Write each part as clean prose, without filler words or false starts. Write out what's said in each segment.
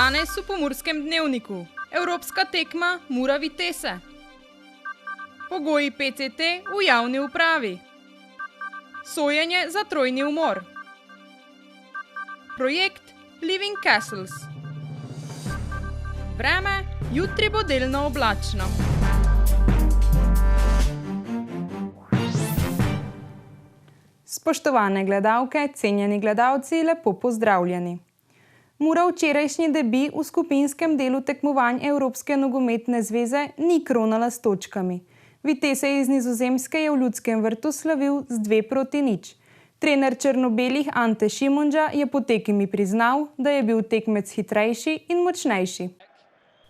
Danes v Pomurskem dnevniku. Evropska tekma Mura Vitesse. Pogoji PCT v javni upravi. Sojenje za trojni umor. Projekt Living Castles. Vreme, jutri bo delno oblačno. Spoštovane gledalke, cenjeni gledalci, lepo pozdravljeni. Mura včerajšnji debi v skupinskem delu tekmovanj Evropske nogometne zveze ni kronala s točkami. Vitesse iz Nizozemske je v Ljudskem vrtu slavil z 2-0. Trener črno-belih Ante Šimundža je po tekmi priznal, da je bil tekmec hitrejši in močnejši.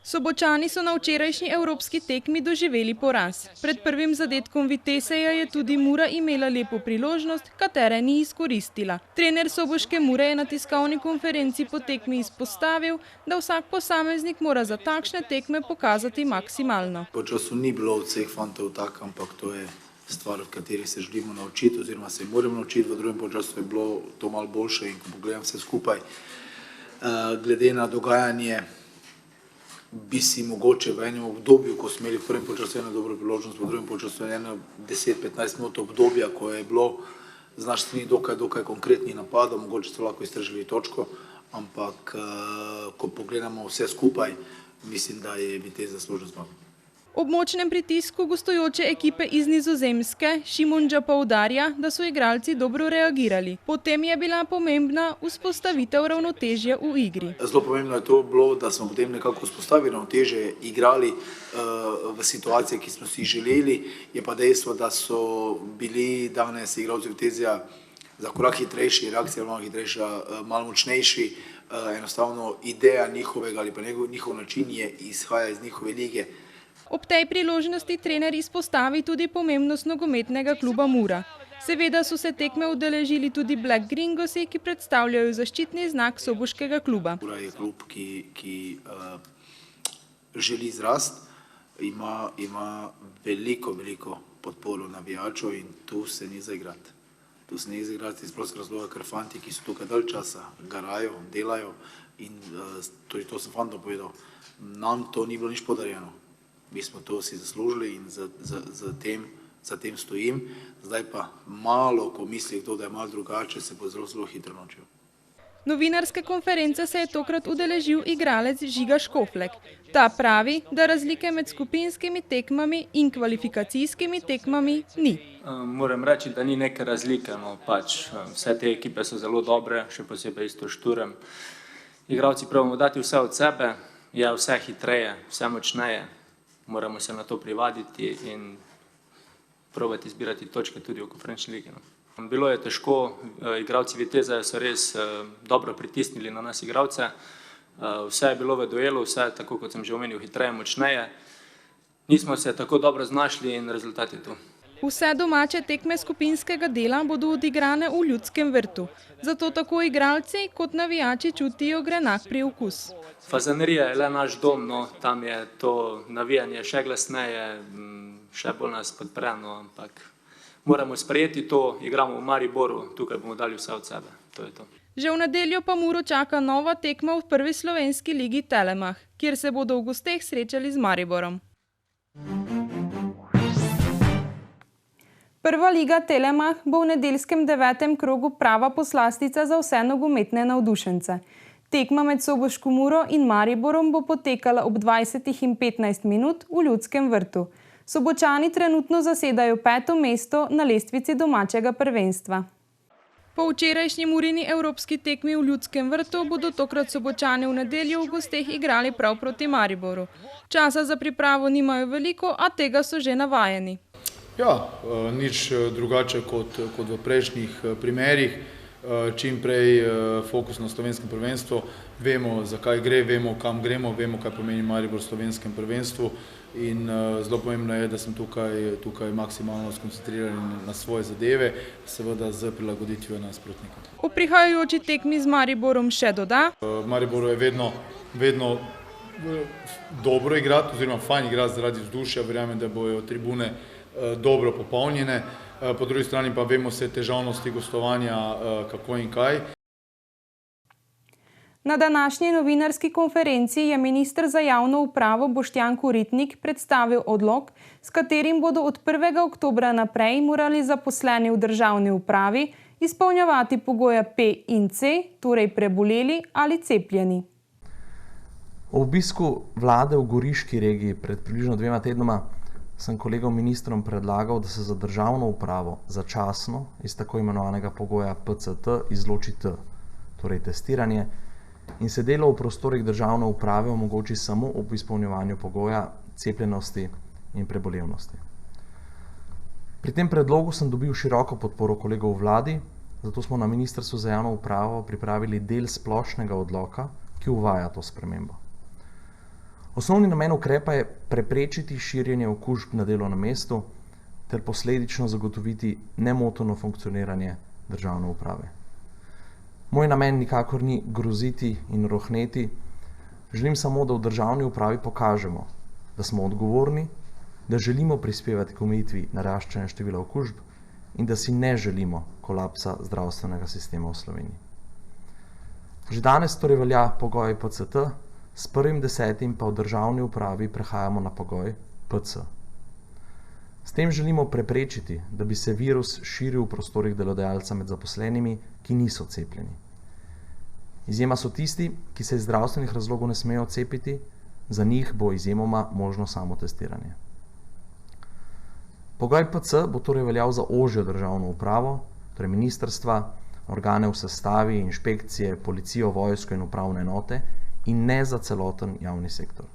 Sobočani so na včerajšnji evropski tekmi doživeli poraz. Pred prvim zadetkom Vitesseja je tudi Mura imela lepo priložnost, katere ni izkoristila. Trener soboške Mure je na tiskovni konferenci po tekmi izpostavil, da vsak posameznik mora za takšne tekme pokazati maksimalno. Po času ni bilo od vseh fantov tak, ampak to je stvar, v kateri se želimo naučiti oziroma se moramo naučiti. V drugem počasu je bilo to malo boljše in ko pogledam vse skupaj, glede na dogajanje, bi si mogoče v enem obdobju, ko smo imeli v prvem počasu eno dobro priložnost, v drugem počasu eno 10-15 minut obdobja, ko je bilo z naše strani dokaj konkretnih napadov, mogoče so lahko iztržili točko, ampak ko pogledamo vse skupaj, mislim, da je Vitesse zaslužil zmago. Ob močnem pritisku gostujoče ekipe iz Nizozemske Šimundža poudarja, da so igralci dobro reagirali. Potem je bila pomembna vzpostavitev ravnotežja v igri. Zelo pomembno je to bilo, da smo potem nekako vzpostavili ravnotežje, igrali v situacije, ki smo si želeli. Je pa dejstvo, da so bili danes igralci Vitesseja za korak hitrejši, reakcija malo hitrejša, malo močnejši. Enostavno ideja njihovega ali pa njihov način je izhaja iz njihove lige. Ob tej priložnosti trener izpostavi tudi pomembnost nogometnega kluba Mura. Seveda so se tekme udeležili tudi Black Gringosi, ki predstavljajo zaščitni znak soboškega kluba. Mura je klub, ki želi zrast, ima veliko podporo navijačev in tu se ni za igrati. Tu se ni za igrati iz prostega razloga, ker fanti, ki so tukaj dalj časa, garajo, delajo in tudi to sem fantom povedal, nam to ni bilo nič podarjeno. Mi smo to si zaslužili in za tem stojim. Zdaj pa malo, ko misli kdo, da je malo drugače, se bo zelo hitro naučil. Novinarske konference se je tokrat udeležil igralec Žiga Škoflek. Ta pravi, da razlike med skupinskimi tekmami in kvalifikacijskimi tekmami ni. Moram reči, da ni neke razlike. Vse te ekipe so zelo dobre, še posebej isto Šturm. Igralci probamo dati vse od sebe, je vse hitreje, vse močneje. Moramo se na to privaditi in probati zbirati točke tudi v konferenčni ligi. Bilo je težko, igralci Vitesseja so res dobro pritisnili na nas igralce. Vse je bilo v duelu, vse, tako kot sem že omenil, hitreje, močneje. Nismo se tako dobro znašli in rezultat je tu. Vse domače tekme skupinskega dela bodo odigrane v Ljudskem vrtu. Zato tako igralci kot navijači čutijo grenak priokus. Fazanerija je le naš dom, no, tam je to navijanje še glasneje, še bolj nas podpreno, ampak moramo sprejeti to, igramo v Mariboru, tukaj bomo dali vse od sebe, to je to. Že v nedeljo pa Muro čaka nova tekma v prvi slovenski ligi Telemach, kjer se bodo v gosteh srečali z Mariborom. Prva liga Telemach bo v nedeljskem 9. krogu prava poslastica za vse nogometne navdušence. Tekma med soboško Muro in Mariborom bo potekala ob 20:15 v Ljudskem vrtu. Sobočani trenutno zasedajo 5. mesto na lestvici domačega prvenstva. Po včerajšnji Murini evropski tekmi v Ljudskem vrtu bodo tokrat Sobočani v nedeljo v gosteh igrali prav proti Mariboru. Časa za pripravo nimajo veliko, a tega so že navajeni. Ja, nič drugače kot v prejšnjih primerih. Čim prej fokus na slovenskem prvenstvu, vemo, zakaj gre, vemo, kam gremo, vemo, kaj pomeni Maribor v slovenskem prvenstvu in zelo pomembno je, da sem tukaj maksimalno skoncentriran na svoje zadeve, seveda z prilagoditvijo nasprotnika. V prihajajoči tekmi z Mariborom še doda? Mariboru je vedno dobro igrati, oziroma fajn igrati zaradi vzdušja, verjamem, da bojo tribune dobro popolnjene. Po drugi strani pa vemo vse težavnosti gostovanja, kako in kaj. Na današnji novinarski konferenci je minister za javno upravo Boštjan Koritnik predstavil odlok, s katerim bodo od 1. oktobra naprej morali zaposleni v državni upravi izpolnjevati pogoje P in C, torej preboleli ali cepljeni. Ob obisku vlade v Goriški regiji pred približno 2 tednoma sem kolegom ministrom predlagal, da se za državno upravo začasno iz tako imenovanega pogoja PCT izloči T, torej testiranje, in se delo v prostorih državne uprave omogoči samo ob izpolnjevanju pogoja cepljenosti in prebolevnosti. Pri tem predlogu sem dobil široko podporo kolegov v vladi, zato smo na Ministrstvu za javno upravo pripravili del splošnega odloka, ki uvaja to spremembo. Osnovni namen ukrepa je preprečiti širjenje okužb na delovnem mestu ter posledično zagotoviti nemoteno funkcioniranje državne uprave. Moj namen nikakor ni groziti in rohneti, želim samo, da v državni upravi pokažemo, da smo odgovorni, da želimo prispevati k omejitvi naraščanja števila okužb in da si ne želimo kolapsa zdravstvenega sistema v Sloveniji. Že danes torej velja pogoj PCT, s 1.10. pa v državni upravi prehajamo na pogoj PC. S tem želimo preprečiti, da bi se virus širil v prostorih delodajalca med zaposlenimi, ki niso cepljeni. Izjema so tisti, ki se iz zdravstvenih razlogov ne smejo cepiti, za njih bo izjemoma možno samo testiranje. Pogoj PC bo torej veljal za ožjo državno upravo, torej ministrstva, organe v sestavi, inšpekcije, policijo, vojsko in upravne enote in ne za celoten javni sektor.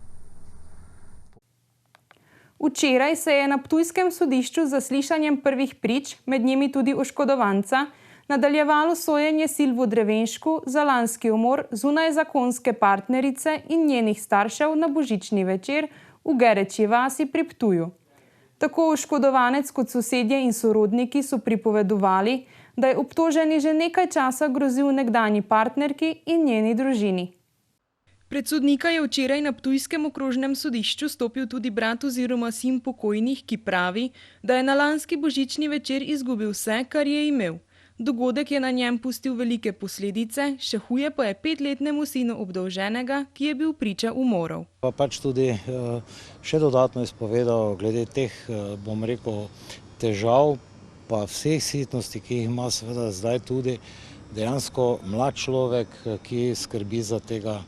Včeraj se je na ptujskem sodišču z zaslišanjem prvih prič, med njimi tudi oškodovanca, nadaljevalo sojenje Silvu Drevenšku za lanski umor zunajzakonske partnerice in njenih staršev na božični večer v Gerečji vasi pri Ptuju. Tako oškodovanec kot sosedje in sorodniki so pripovedovali, da je obtoženi že nekaj časa grozil nekdanji partnerki in njeni družini. Pred sodnika je včeraj na ptujskem okrožnem sodišču stopil tudi brat oziroma sin pokojnih, ki pravi, da je na lanski božični večer izgubil vse, kar je imel. Dogodek je na njem pustil velike posledice, še huje pa je 5-letnemu sinu obdolženega, ki je bil priča umorov. Pa pač tudi še dodatno izpovedal glede teh, bom rekel, težav, pa vseh sitnosti, ki jih ima seveda zdaj tudi dejansko mlad človek, ki skrbi za tega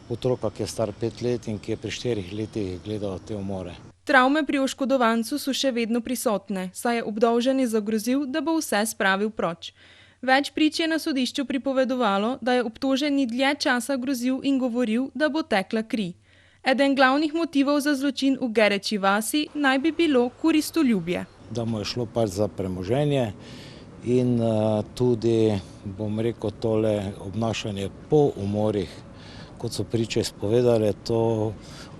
otroka, ki je star 5 let in ki je pri 4 letih gledal te umore. Travme pri oškodovancu so še vedno prisotne, saj je obdolženi zagrozil, da bo vse spravil proč. Več prič je na sodišču pripovedovalo, da je obtoženi dlje časa grozil in govoril, da bo tekla kri. Eden glavnih motivov za zločin v Gerečji vasi naj bi bilo koristoljubje. Da mu je šlo pač za premoženje in tudi, bom rekel, tole obnašanje po umorih, kot so priče izpovedale, to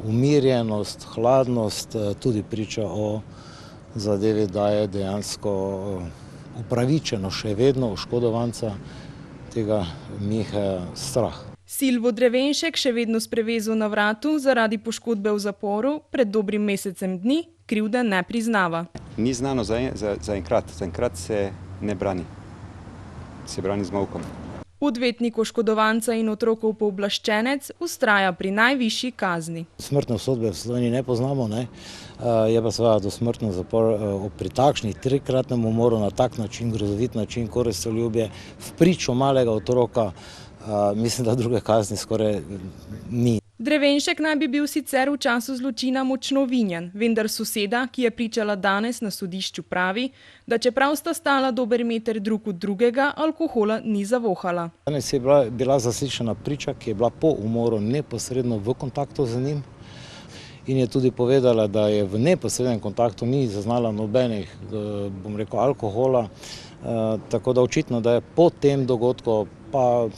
umirjenost, hladnost tudi priča o zadevi, da je dejansko upravičeno še vedno oškodovanca tega Mihe strah. Silvo Drevenšek še vedno s prevezo na vratu zaradi poškodbe v zaporu pred dobrim mesecem dni krivde ne priznava. Ni znano zaenkrat se ne brani. Se brani z molkom. Odvetnik oškodovanca in otrokov pooblaščenec vztraja pri najvišji kazni. Smrtne obsodbe v Sloveniji ne poznamo, ne? Je pa seveda dosmrtni zapor pri takšnih 3-kratnem umoru na tak način, grozovit način, koristoljubje, v pričo malega otroka, mislim, da druge kazni skoraj ni. Drevenšek naj bi bil sicer v času zločina močno vinjen, vendar soseda, ki je pričala danes na sodišču, pravi, da čeprav sta stala dober meter drug od drugega, alkohola ni zavohala. Danes je bila zaslišana priča, ki je bila po umoru neposredno v kontaktu z njim in je tudi povedala, da je v neposrednem kontaktu ni zaznala nobenih, bom rekel, alkohola, tako da očitno, da je po tem dogodku pa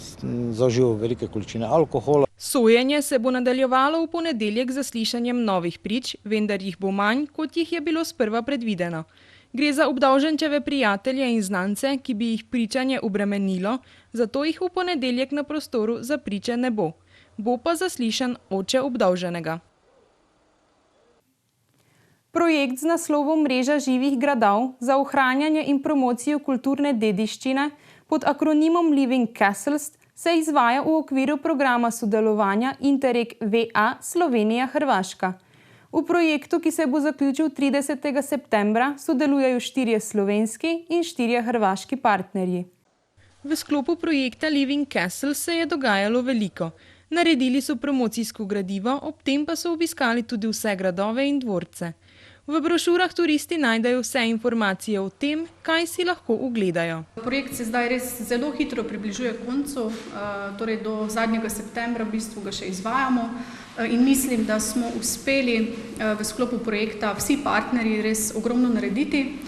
zaužil velike količine alkohola. Sojenje se bo nadaljevalo v ponedeljek z zaslišanjem novih prič, vendar jih bo manj, kot jih je bilo sprva predvideno. Gre za obdolženčeve prijatelje in znance, ki bi jih pričanje obremenilo, zato jih v ponedeljek na prostoru za priče ne bo. Bo pa zaslišan oče obdolženega. Projekt z naslovom Mreža živih gradov za ohranjanje in promocijo kulturne dediščine pod akronimom Living Castles se izvaja v okviru programa sodelovanja Interreg VA Slovenija-Hrvaška. V projektu, ki se bo zaključil 30. septembra, sodelujejo 4 slovenski in 4 hrvaški partnerji. V sklopu projekta Living Castle se je dogajalo veliko. Naredili so promocijsko gradivo, ob tem pa so obiskali tudi vse gradove in dvorce. V brošurah turisti najdejo vse informacije o tem, kaj si lahko ogledajo. Projekt se zdaj res zelo hitro približuje koncu, torej do zadnjega septembra v bistvu ga še izvajamo in mislim, da smo uspeli v sklopu projekta vsi partnerji res ogromno narediti,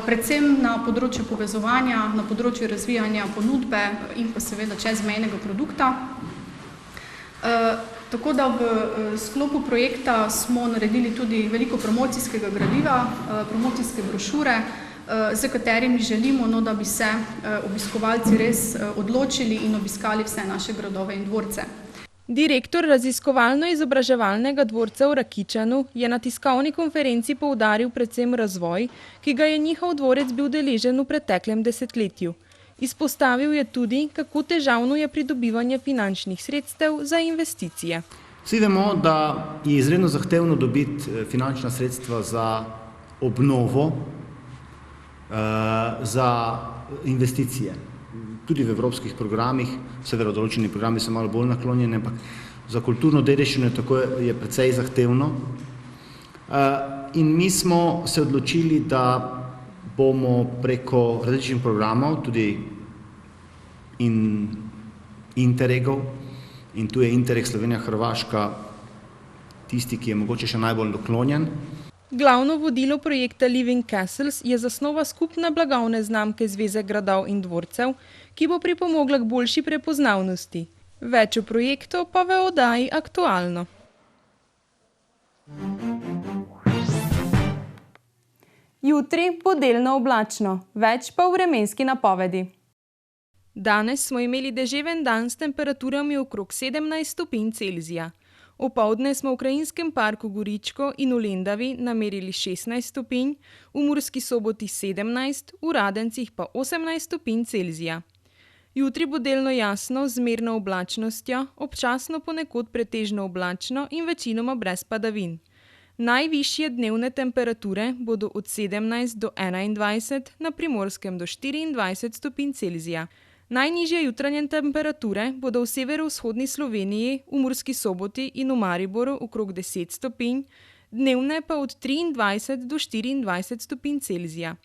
predvsem na področju povezovanja, na področju razvijanja ponudbe in pa seveda čezmejnega produkta. Tako da v sklopu projekta smo naredili tudi veliko promocijskega gradiva, promocijske brošure, z katerimi želimo, da bi se obiskovalci res odločili in obiskali vse naše gradove in dvorce. Direktor raziskovalno-izobraževalnega dvorca v Rakičanu je na tiskovni konferenci poudaril predvsem razvoj, ki ga je njihov dvorec bil deležen v preteklem desetletju. Izpostavil je tudi, kako težavno je pridobivanje finančnih sredstev za investicije. Vsi vemo, da je izredno zahtevno dobiti finančna sredstva za obnovo, za investicije. Tudi v evropskih programih, seveda določeni programi so malo bolj naklonjeni, ampak za kulturno dediščino je precej zahtevno. In mi smo se odločili, da bomo preko različnih programov, tudi Interregov, in tu je Interreg Slovenija-Hrvaška tisti, ki je mogoče še najbolj naklonjen. Glavno vodilo projekta Living Castles je zasnova skupne blagovne znamke Zveze gradov in dvorcev, ki bo pripomogla k boljši prepoznavnosti. Več o projektu pa v oddaji Aktualno. Jutri bo delno oblačno, več pa v vremenski napovedi. Danes smo imeli deževen dan s temperaturami okrog 17 stopinj Celzija. Opoldne smo v Krajinskem parku Goričko in v Lendavi namerili 16 stopinj, v Murski Soboti 17, v Radencih pa 18 stopinj Celzija. Jutri bo delno jasno z zmerno oblačnostjo, občasno ponekod pretežno oblačno in večinoma brez padavin. Najvišje dnevne temperature bodo od 17 do 21, na Primorskem do 24 stopinj Celzija. Najnižje jutranje temperature bodo v severovzhodni Sloveniji, v Murski Soboti in v Mariboru okrog 10 stopinj, dnevne pa od 23 do 24 stopinj Celzija.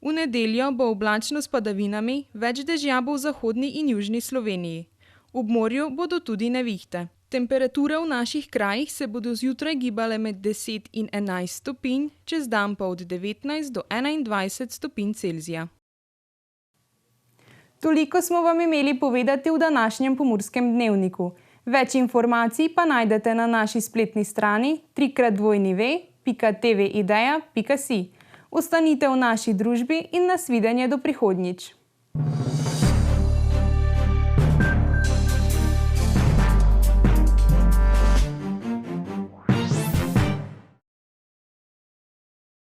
V nedeljo bo oblačno s padavinami, več dežja bo v zahodni in južni Sloveniji. Ob morju bodo tudi nevihte. Temperature v naših krajih se bodo zjutraj gibale med 10 in 11 stopinj, čez dan pa od 19 do 21 stopinj Celzija. Toliko smo vam imeli povedati v današnjem Pomurskem dnevniku. Več informacij pa najdete na naši spletni strani www.tvideja.si. Ostanite v naši družbi in nasvidenje do prihodnjič.